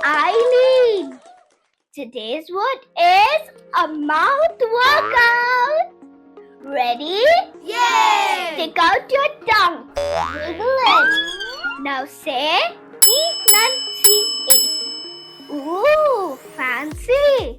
Aileen. Today's word is a mouth workout. Ready? Yay! Stick out your tongue. Wiggle it. Now say enunciate. Ooh, fancy.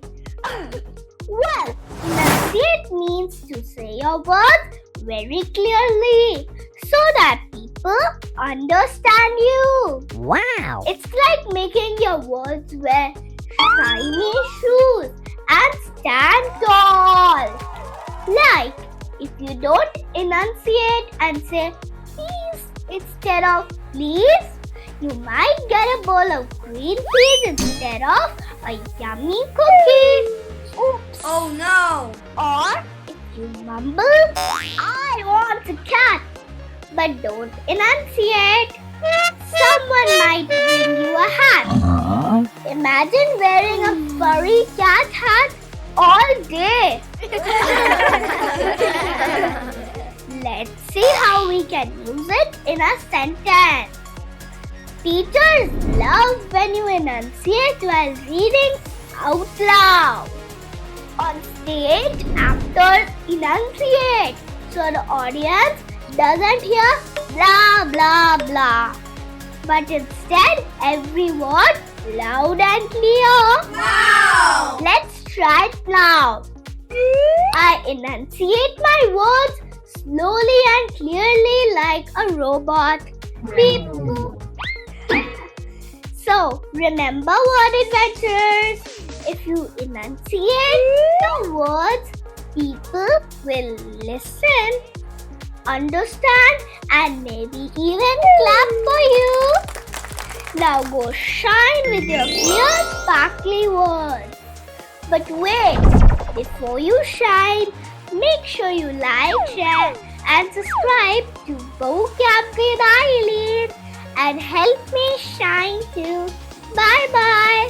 Well, enunciate means to say your words very clearly so that people understand you. Wow! It's like making your words wear shiny shoes and stand tall. Like if you don't enunciate and say please instead of please, you might get a bowl of green peas instead of a yummy cookie. Oops. Oh no! Or if you mumble, I want a cat, but don't enunciate, someone might bring you a hat. Imagine wearing a furry cat hat all day. Let's see how we can use it in a sentence. Teachers love when you enunciate while reading out loud. On stage, actors enunciate so the audience doesn't hear blah blah blah, but instead every word loud and clear. Wow! Let's try it now. I enunciate my words slowly and clearly like a robot. Beep boop. So, remember word adventures. If you enunciate the words, people will listen, understand, and maybe even clap for you. Now go shine with your clear, sparkly words. But wait, before you shine, make sure you like, share, and subscribe to Vocab with Aileen and help me shine too. Bye bye.